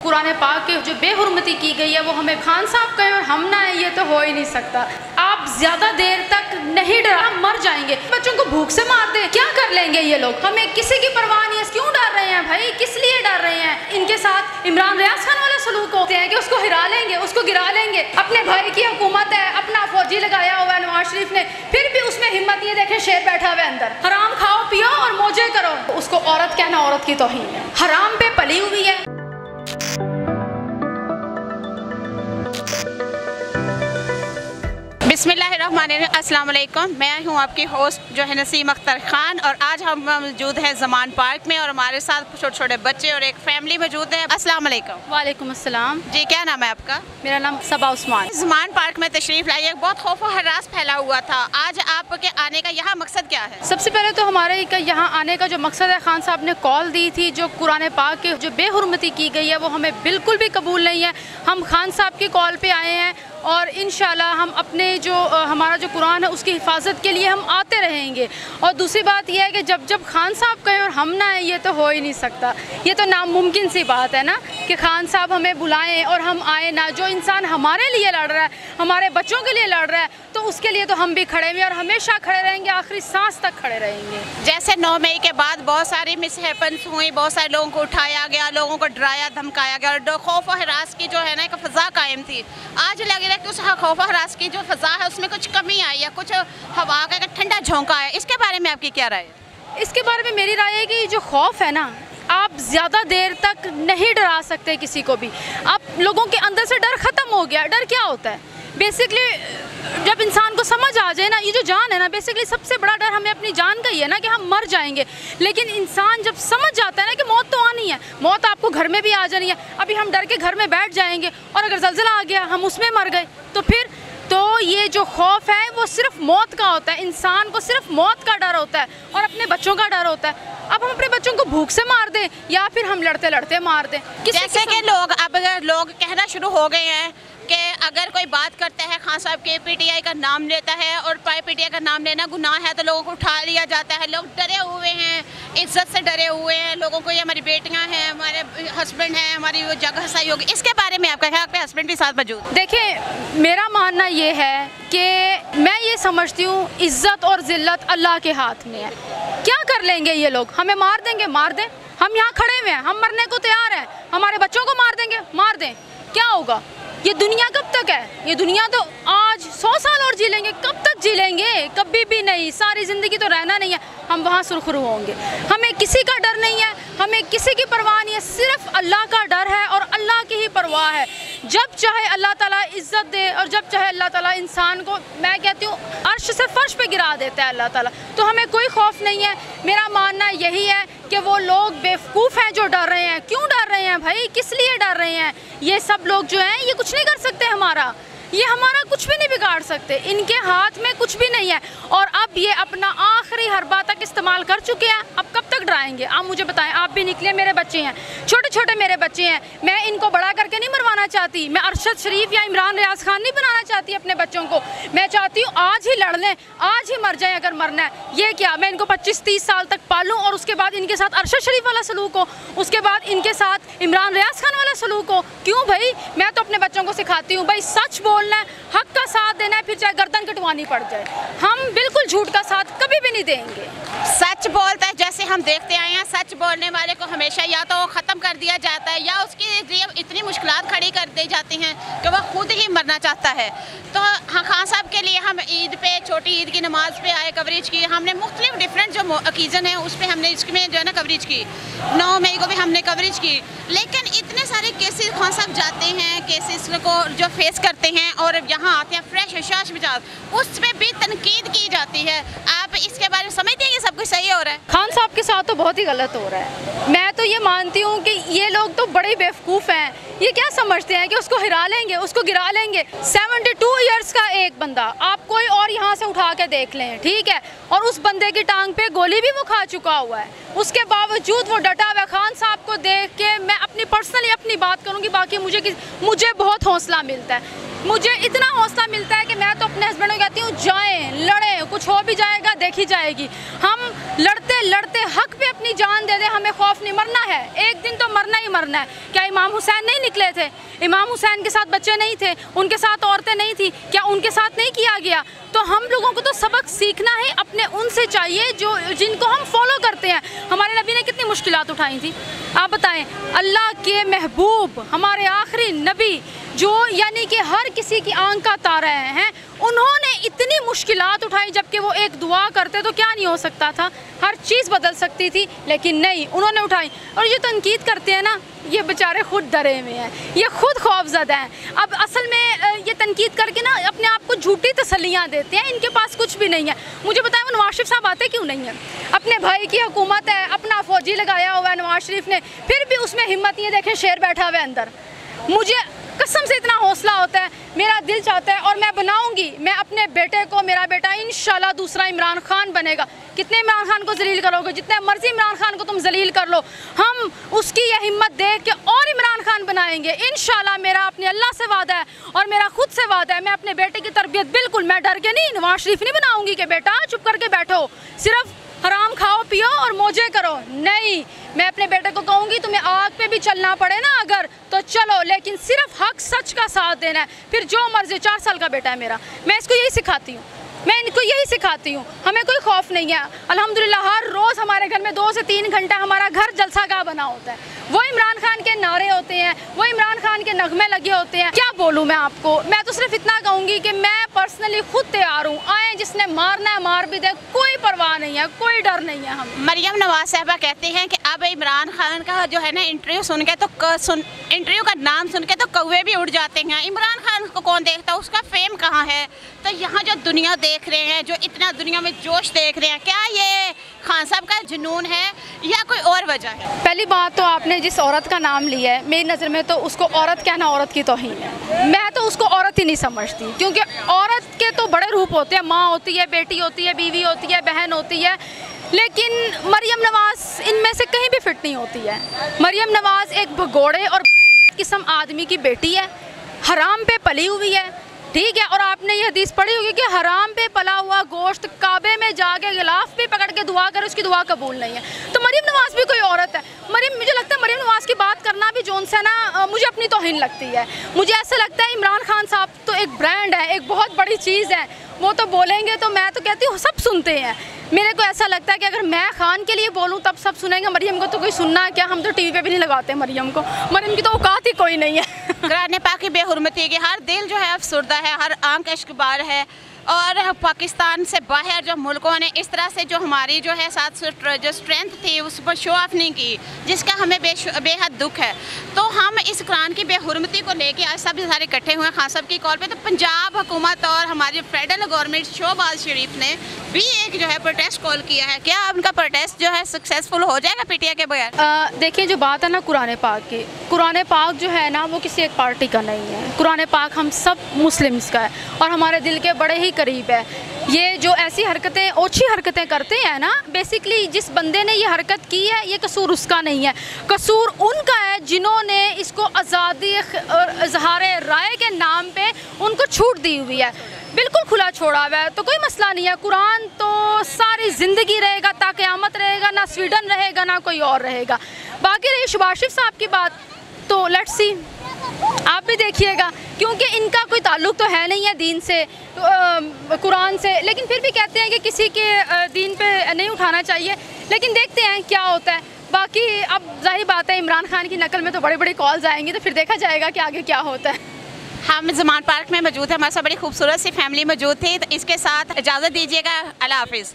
कुरान पाक के जो बेहुरमती की गई है वो हमें खान साहब कहें और हम ना है, ये तो हो ही नहीं सकता। आप ज्यादा देर तक नहीं डरा, हम मर जाएंगे। बच्चों को भूख से मार दे, क्या कर लेंगे ये लोग? हमें किसी की परवाह नहीं है। क्यों डर रहे हैं भाई, किस लिए डर रहे हैं? इनके साथ इमरान रियाज खान वाला सलूक होते हैं कि उसको हिरा लेंगे, उसको गिरा लेंगे। अपने भाई की हुकूमत है, अपना फौजी लगाया हुआ है नवाज शरीफ ने, फिर भी उसमें हिम्मत ये देखें शेर बैठा हुआ है अंदर। हराम खाओ पियो और मौजे करो, उसको औरत कहना औरत की तौहीन है, हराम पे पली हुई है। बिस्मिल्लाहिर्रहमानिर्रहीम, अस्सलाम वालेकुम। मैं हूं आपकी होस्ट जो है नसीम अख्तर खान और आज हम मौजूद हैं ज़मान पार्क में और हमारे साथ छोटे छोटे बच्चे और एक फैमिली मौजूद है। अस्सलाम वालेकुम। वालेकुम अस्सलाम। जी, क्या नाम है आपका? मेरा नाम सबा उस्मान। ज़मान पार्क में तशरीफ़ लाई, बहुत खौफ और हरास फैला हुआ था। आज आपके आने का यहाँ मकसद क्या है? सबसे पहले तो हमारे यहाँ आने का जो मकसद है, खान साहब ने कॉल दी थी, जो कुरान पाक की जो बेहुरमती की गई है वो हमें बिल्कुल भी कबूल नहीं है। हम खान साहब की कॉल पे आए हैं और इंशाल्लाह हम अपने जो हमारा जो कुरान है उसकी हिफाजत के लिए हम आते रहेंगे। और दूसरी बात यह है कि जब जब खान साहब कहें और हम ना है, ये तो हो ही नहीं सकता। ये तो नामुमकिन सी बात है ना कि खान साहब हमें बुलाएं और हम आए ना। जो इंसान हमारे लिए लड़ रहा है, हमारे बच्चों के लिए लड़ रहा है, तो उसके लिए तो हम भी खड़े हुए और हमेशा खड़े रहेंगे, आखिरी सांस तक खड़े रहेंगे। जैसे 9 मई के बाद बहुत सारी मिसहैपन्स हुई, बहुत सारे लोगों को उठाया गया, लोगों को डराया धमकाया गया और खौफ और हरास की जो है ना एक फ़ज़ा कायम थी। आज लग रहा है कि उस खौफ और हरास की जो फ़ज़ा है उसमें कुछ कमी आई है, कुछ हवा का ठंडा झोंका है। इसके बारे में आपकी क्या राय है? इसके बारे में मेरी राय है कि जो खौफ है ना, आप ज़्यादा देर तक नहीं डरा सकते किसी को भी। आप लोगों के अंदर से डर ख़त्म हो गया। डर क्या होता है? बेसिकली जब इंसान को समझ आ जाए ना, ये जो जान है ना, बेसिकली सबसे बड़ा डर हमें अपनी जान का ही है ना कि हम मर जाएंगे। लेकिन इंसान जब समझ जाता है ना कि मौत तो आनी है, मौत आपको घर में भी आ जानी है। अभी हम डर के घर में बैठ जाएंगे और अगर ज़लज़ला आ गया, हम उसमें मर गए, तो फिर तो ये जो खौफ है वो सिर्फ मौत का होता है। इंसान को सिर्फ मौत का डर होता है और अपने बच्चों का डर होता है। अब हम अपने बच्चों को भूख से मार दें या फिर हम लड़ते लड़ते मार दें। जैसे कि लोग कहना शुरू हो गए हैं कि अगर कोई बात करता है खान साहब के, पीटीआई का नाम लेता है और पीटीआई का नाम लेना गुनाह है, तो लोगों को उठा लिया जाता है। लोग डरे हुए हैं, इज्जत से डरे हुए हैं। लोगों को ये हमारी बेटियां हैं, हमारे हस्बैंड हैं, हमारी वो जगह सही होगी। इसके बारे में आपका क्या? आपके हस्बैंड भी साथ मौजूद? देखिए, मेरा मानना ये है कि मैं ये समझती हूँ इज्जत और जिल्लत अल्लाह के हाथ में है। क्या कर लेंगे ये लोग? हमें मार देंगे, मार दें। हम यहाँ खड़े हुए हैं, हम मरने को तैयार हैं। हमारे बच्चों को मार देंगे, मार दें, क्या होगा? ये दुनिया कब तक है? ये दुनिया तो आज 100 साल और जी लेंगे। कब तक जी लेंगे? कभी भी नहीं। सारी ज़िंदगी तो रहना नहीं है, हम वहाँ सुरखरू होंगे। हमें किसी का डर नहीं है, हमें किसी की परवाह नहीं है, सिर्फ अल्लाह का डर है और अल्लाह की ही परवाह है। जब चाहे अल्लाह ताला इज़्ज़त दे और जब चाहे अल्लाह ताला इंसान को, मैं कहती हूँ, अर्श से फर्श पे गिरा देता है अल्लाह ताला। तो हमें कोई खौफ नहीं है। मेरा मानना यही है कि वो लोग बेवकूफ़ हैं जो डर रहे हैं। क्यों डर रहे हैं भाई? किस लिए डर रहे हैं? ये सब लोग जो हैं ये कुछ नहीं कर सकते हमारा, ये हमारा कुछ भी नहीं बिगाड़ सकते। इनके हाथ में कुछ भी नहीं है और अब ये अपना आखिरी हरबा तक इस्तेमाल कर चुके हैं। अब कब तक डराएंगे? आप मुझे बताएं। आप भी निकले, मेरे बच्चे हैं, छोटे छोटे मेरे बच्चे हैं। मैं इनको बड़ा करके नहीं मरवाना चाहती। मैं अरशद शरीफ या इमरान रियाज खान नहीं बनाना चाहती अपने बच्चों को। मैं चाहती हूँ आज ही लड़ लें, आज ही मर जाएं अगर मरना है। ये क्या मैं इनको 25-30 साल तक पालूँ और उसके बाद इनके साथ अरशद शरीफ वाला सलूक हो, उसके बाद इनके साथ इमरान रियाज खान वाला सलूक हो? क्यों भाई? मैं तो अपने बच्चों को सिखाती हूँ भाई, सच बोलना है, हक का साथ देना है, फिर चाहे गर्दन कटवानी पड़ जाए। हम बिल्कुल झूठ का साथ कभी भी नहीं देंगे। सच बोलता है, जैसे हम देखते आए हैं, सच बोलने वाले को हमेशा या तो ख़त्म कर दिया जाता है या उसके लिए इतनी मुश्किलात खड़ी कर दी जाती हैं कि वह खुद ही मरना चाहता है। तो हाँ, खान साहब के लिए हम ईद पे, छोटी ईद की नमाज पे आए, कवरेज की। हमने मुख्तलिफ डिफरेंट जो ओकेज़न है उस पर हमने इसमें जो है ना कवरेज की। 9 मई को भी हमने कवरेज की। लेकिन इतने सारे केसेस खान साहब जाते हैं, केसेस को जो फेस करते हैं और यहाँ आते हैं फ्रेश विश्वास विचार, उस पर भी तनकीद की जाती है। आप इसके बारे में समझते हैं कि सब कुछ सही हो रहा है? खान साहब के साथ तो बहुत ही गलत हो रहा है। मैं तो ये मानती हूँ कि ये लोग तो बड़े बेवकूफ़ हैं। ये क्या समझते हैं कि उसको हिरा लेंगे, उसको गिरा लेंगे? 72 ईयर्स का एक बंदा, आप कोई और यहाँ से उठा के देख लें, ठीक है, और उस बंदे की टांग पे गोली भी वो खा चुका हुआ है, उसके बावजूद वो डटा हुआ। खान साहब को देख के मैं अपनी पर्सनली अपनी बात करूँगी, बाकी मुझे बहुत हौसला मिलता है। मुझे इतना हौसला मिलता है कि मैं तो अपने हस्बैंड को कहती हूँ जाएं, लड़ें, कुछ हो भी जाएगा देखी जाएगी। हम लड़ते लड़ते हक पे अपनी जान दे दें, हमें खौफ नहीं, मरना है, एक दिन तो मरना ही मरना है। क्या इमाम हुसैन नहीं निकले थे? इमाम हुसैन के साथ बच्चे नहीं थे? उनके साथ औरतें नहीं थी? क्या उनके साथ नहीं किया गया? तो हम लोगों को तो सबक सीखना है अपने उनसे चाहिए जो जिनको हम फॉलो करते हैं। हमारे नबी ने कितनी मुश्किलात उठाई थी, आप बताएं। अल्लाह के महबूब, हमारे आखिरी नबी, जो यानी कि हर किसी की आंख का तारा हैं, उन्होंने इतनी मुश्किलात उठाई, जबकि वो एक दुआ करते तो क्या नहीं हो सकता था, हर चीज़ बदल सकती थी, लेकिन नहीं, उन्होंने उठाई। और ये तनकीद करते हैं ना, ये बेचारे खुद डरे हुए हैं, ये खुद खौफज़दा हैं। अब असल में ये तनकीद करके ना अपने आप को झूठी तसल्लियाँ देते हैं, इनके पास कुछ भी नहीं है। मुझे बताएं वो नवाज शरीफ साहब आते क्यों नहीं हैं? अपने भाई की हुकूमत है, अपना फौजी लगाया हुआ है नवाज शरीफ ने, फिर भी उसमें हिम्मत नहीं है। देखें शेर बैठा हुआ है अंदर। मुझे कसम से इतना हौसला होता है, मेरा दिल चाहता है और मैं बनाऊंगी, मैं अपने बेटे को, मेरा बेटा इंशाल्लाह दूसरा इमरान खान बनेगा। कितने इमरान खान को जलील करोगे? जितने मर्जी इमरान खान को तुम जलील कर लो, हम उसकी यह हिम्मत देख के और इमरान खान बनाएंगे इंशाल्लाह। मेरा अपने अल्लाह से वादा है और मेरा खुद से वादा है, मैं अपने बेटे की तरबियत बिल्कुल, मैं डर के नहीं, नवाज शरीफ नहीं बनाऊंगी कि बेटा चुप करके बैठो, सिर्फ हराम खाओ पियो और मौजे करो। नहीं, मैं अपने बेटे को कहूँगी तुम्हें आग पे भी चलना पड़े ना अगर, तो चलो, लेकिन सिर्फ हक सच का साथ देना है, फिर जो मर्जी। 4 साल का बेटा है मेरा, मैं इसको यही सिखाती हूँ, मैं इनको यही सिखाती हूँ, हमें कोई खौफ नहीं है। अल्हम्दुलिल्लाह हर रोज़ हमारे घर में 2 से 3 घंटा हमारा घर जलसागाह बना होता है। वो इमरान खान के नारे होते हैं, वो इमरान खान के नगमे लगे होते हैं। क्या बोलूँ मैं आपको, मैं तो सिर्फ इतना कहूँगी कि मैं पर्सनली खुद तैयार हूँ, आए जिसने मारना है मार भी दे, कोई परवाह नहीं है, कोई डर नहीं है। हम मरियम नवाज साहबा कहते हैं कि अब इमरान खान का जो है ना इंटरव्यू सुन के तो इंटरव्यू का नाम सुन के तो कौवे भी उड़ जाते हैं। इमरान खान को कौन देखता, उसका फेम कहाँ है? तो यहाँ जो दुनिया देख रहे हैं, जो इतना दुनिया में जोश देख रहे हैं, क्या ये खान साहब का जुनून है या कोई और वजह है? पहली बात तो आपने जिस औरत का नाम लिया है, मेरी नज़र में तो उसको औरत कहना औरत की तौहीन है। मैं तो उसको औरत ही नहीं समझती, क्योंकि औरत के तो बड़े रूप होते हैं, माँ होती है, बेटी होती है, बीवी होती है, बहन होती है, लेकिन मरियम नवाज इनमें से कहीं भी फिट नहीं होती है। मरियम नवाज एक भगोड़े और किस्म आदमी की बेटी है, हराम पे पली हुई है, ठीक है। और आपने ये हदीस पढ़ी होगी कि हराम पे पला हुआ गोश्त काबे में जाके गिलाफ पे पकड़ के दुआ करे, उसकी दुआ कबूल नहीं है। तो मरियम नवाज भी कोई औरत है? मुझे लगता है मरियम नवाज की बात करना भी जोन से ना मुझे अपनी तौहीन लगती है। मुझे ऐसा लगता है इमरान खान साहब तो एक ब्रांड है, एक बहुत बड़ी चीज़ है, वो तो बोलेंगे तो मैं तो कहती हूँ सब सुनते हैं। मेरे को ऐसा लगता है कि अगर मैं खान के लिए बोलूँ तब सब सुनेंगे, मरियम को तो कोई सुनना क्या, हम तो टीवी पे भी नहीं लगाते मरियम को, मरियम की तो औकात ही कोई नहीं है। कुरान पाक की बेहुरमती की हर दिल जो है अफसुर्दा है, हर आंख इश्कबार है। और पाकिस्तान से बाहर जो मुल्कों ने इस तरह से जो हमारी जो है साथ जो स्ट्रेंथ थी उस पर शो ऑफ नहीं की, जिसका हमें बेहद दुख है। तो हम इस कुरान की बेहुरमती को लेके आज सब सारे इकट्ठे हुए हैं खान साहब की कॉल पे। तो पंजाब हुकूमत और हमारी फेडरल गवर्नमेंट शहबाज शरीफ ने भी एक जो है प्रोटेस्ट कॉल किया है, क्या उनका प्रोटेस्ट जो है सक्सेसफुल हो जाएगा पीटीआई के बगैर? देखिए जो बात है ना कुरान पाक की, कुरान पाक जो है ना वो किसी एक पार्टी का नहीं है, कुरान पाक हम सब मुस्लिम्स का है और हमारे दिल के बड़े ही करीब है। ये जो ऐसी हरकतें, ओछी हरकतें करते हैं ना, बेसिकली जिस बंदे ने ये हरकत की है ये कसूर उसका नहीं है, कसूर उनका है जिन्होंने इसको आज़ादी और इजहार राय के नाम पे उनको छूट दी हुई है। बिल्कुल खुला छोड़ा हुआ है तो कोई मसला नहीं है। कुरान तो सारी ज़िंदगी रहेगा, ता क़यामत रहेगा, ना स्वीडन रहेगा ना कोई और रहेगा। बाकी रही शहबाज शरीफ साहब की बात, तो लेट्स सी, आप भी देखिएगा, क्योंकि इनका कोई ताल्लुक़ तो है नहीं है दीन से, कुरान से, लेकिन फिर भी कहते हैं कि किसी के दीन पे नहीं उठाना चाहिए, लेकिन देखते हैं क्या होता है। बाकी अब जाहिर बात है इमरान खान की नकल में तो बड़ी बड़ी कॉल्स आएंगी, तो फिर देखा जाएगा कि आगे क्या होता है। हम ज़मान पार्क में मौजूद हैं, हमारे साथ बड़ी खूबसूरत सी फैमिली मौजूद थी, तो इसके साथ इजाज़त दीजिएगा, अल्लाह हाफिज़।